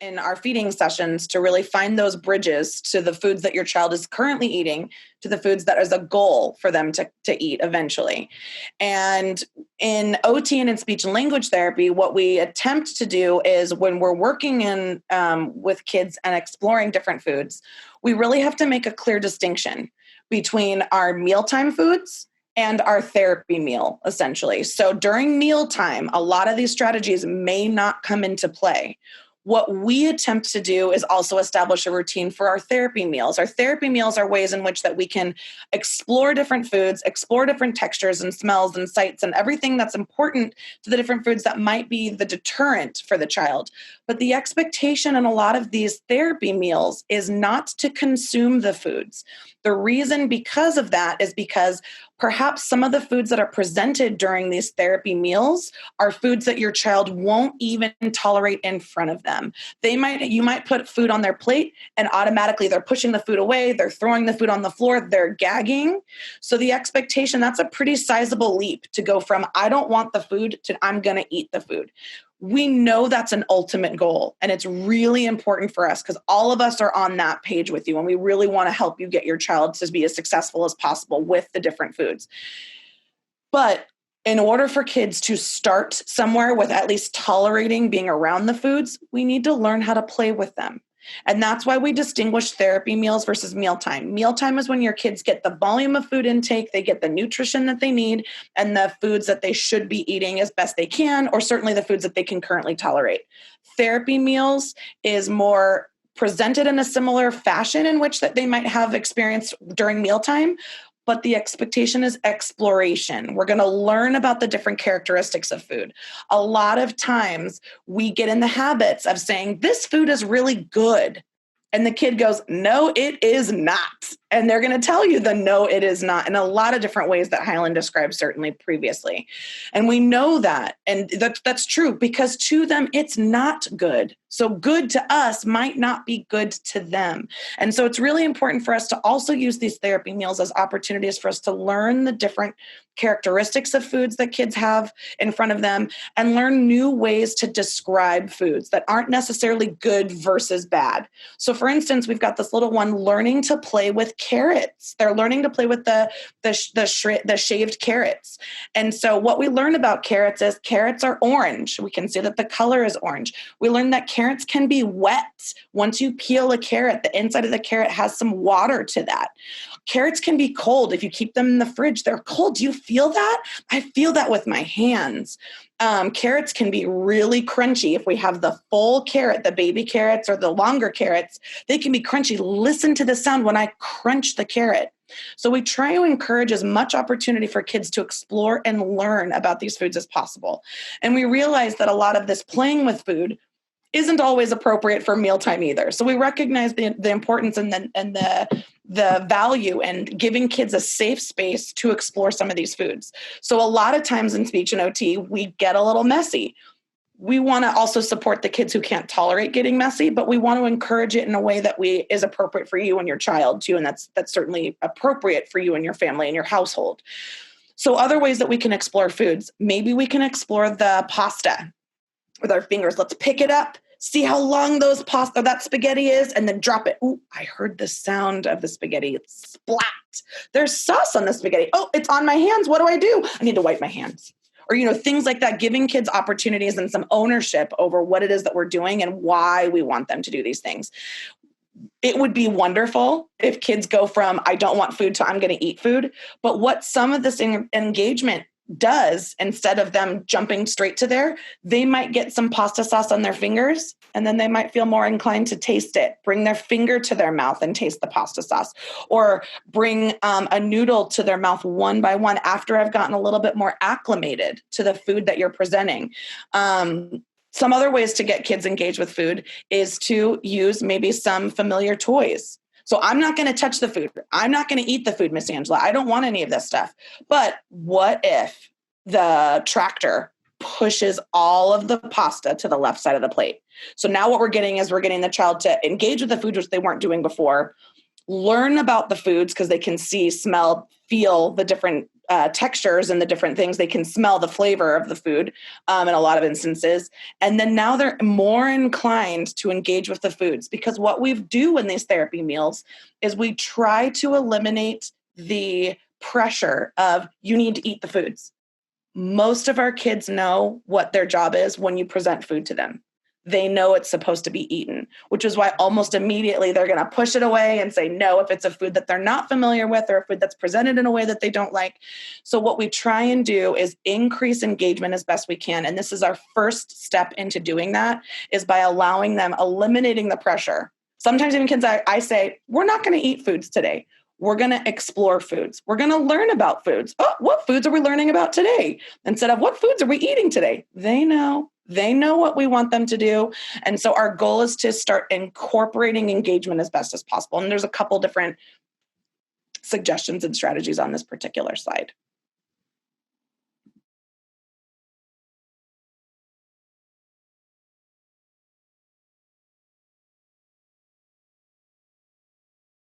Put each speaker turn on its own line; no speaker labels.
in our feeding sessions to really find those bridges to the foods that your child is currently eating, to the foods that is a goal for them to eat eventually. And in OT and in speech and language therapy, what we attempt to do is when we're working in with kids and exploring different foods, we really have to make a clear distinction between our mealtime foods and our therapy meal, essentially. So during mealtime, a lot of these strategies may not come into play. What we attempt to do is also establish a routine for our therapy meals. Our therapy meals are ways in which that we can explore different foods, explore different textures and smells and sights and everything that's important to the different foods that might be the deterrent for the child. But the expectation in a lot of these therapy meals is not to consume the foods. The reason because of that is because perhaps some of the foods that are presented during these therapy meals are foods that your child won't even tolerate in front of them. You might put food on their plate and automatically they're pushing the food away, they're throwing the food on the floor, they're gagging. So the expectation, that's a pretty sizable leap to go from I don't want the food to I'm going to eat the food. We know that's an ultimate goal, and it's really important for us because all of us are on that page with you, and we really want to help you get your child to be as successful as possible with the different foods. But in order for kids to start somewhere with at least tolerating being around the foods, we need to learn how to play with them. And that's why we distinguish therapy meals versus mealtime. Mealtime is when your kids get the volume of food intake, they get the nutrition that they need, and the foods that they should be eating as best they can, or certainly the foods that they can currently tolerate. Therapy meals is more presented in a similar fashion in which that they might have experienced during mealtime, but the expectation is exploration. We're going to learn about the different characteristics of food. A lot of times we get in the habits of saying, this food is really good. And the kid goes, no, it is not. And they're going to tell you the no, it is not in a lot of different ways that Highland described certainly previously. And we know that. And that's true because to them, it's not good. So good to us might not be good to them. And so it's really important for us to also use these therapy meals as opportunities for us to learn the different characteristics of foods that kids have in front of them and learn new ways to describe foods that aren't necessarily good versus bad. So for instance, we've got this little one learning to play with carrots. They're learning to play with the shaved carrots. And so what we learn about carrots is carrots are orange. We can see that the color is orange. We learn that carrots can be wet. Once you peel a carrot, the inside of the carrot has some water to that. Carrots can be cold. If you keep them in the fridge, they're cold. Do you feel that? I feel that with my hands. Carrots can be really crunchy. If we have the full carrot, the baby carrots or the longer carrots, they can be crunchy. Listen to the sound when I crunch the carrot. So we try to encourage as much opportunity for kids to explore and learn about these foods as possible. And we realize that a lot of this playing with food isn't always appropriate for mealtime either. So we recognize the importance and the value and giving kids a safe space to explore some of these foods. So a lot of times in speech and OT, we get a little messy. We want to also support the kids who can't tolerate getting messy, but we want to encourage it in a way that is appropriate for you and your child too. And that's certainly appropriate for you and your family and your household. So other ways that we can explore foods, maybe we can explore the pasta with our fingers. Let's pick it up, see how long that spaghetti is, and then drop it. Ooh, I heard the sound of the spaghetti. Splat. There's sauce on the spaghetti. Oh, it's on my hands. What do? I need to wipe my hands. Or, things like that, giving kids opportunities and some ownership over what it is that we're doing and why we want them to do these things. It would be wonderful if kids go from, I don't want food to I'm going to eat food. But what some of this engagement does, instead of them jumping straight to there, they might get some pasta sauce on their fingers and then they might feel more inclined to taste it. Bring their finger to their mouth and taste the pasta sauce, or bring a noodle to their mouth one by one after I've gotten a little bit more acclimated to the food that you're presenting. Some other ways to get kids engaged with food is to use maybe some familiar toys. So I'm not going to touch the food. I'm not going to eat the food, Miss Angela. I don't want any of this stuff. But what if the tractor pushes all of the pasta to the left side of the plate? So now what we're getting the child to engage with the food, which they weren't doing before, learn about the foods because they can see, smell, feel the different textures and the different things. They can smell the flavor of the food in a lot of instances. And then now they're more inclined to engage with the foods, because what we do in these therapy meals is we try to eliminate the pressure of you need to eat the foods. Most of our kids know what their job is when you present food to them. They know it's supposed to be eaten, which is why almost immediately they're going to push it away and say no if it's a food that they're not familiar with or a food that's presented in a way that they don't like. So what we try and do is increase engagement as best we can. And this is our first step into doing that, is by allowing them, eliminating the pressure. Sometimes even kids, I say, we're not going to eat foods today. We're going to explore foods. We're going to learn about foods. Oh, what foods are we learning about today? Instead of what foods are we eating today? They know what we want them to do. And so our goal is to start incorporating engagement as best as possible. And there's a couple different suggestions and strategies on this particular slide.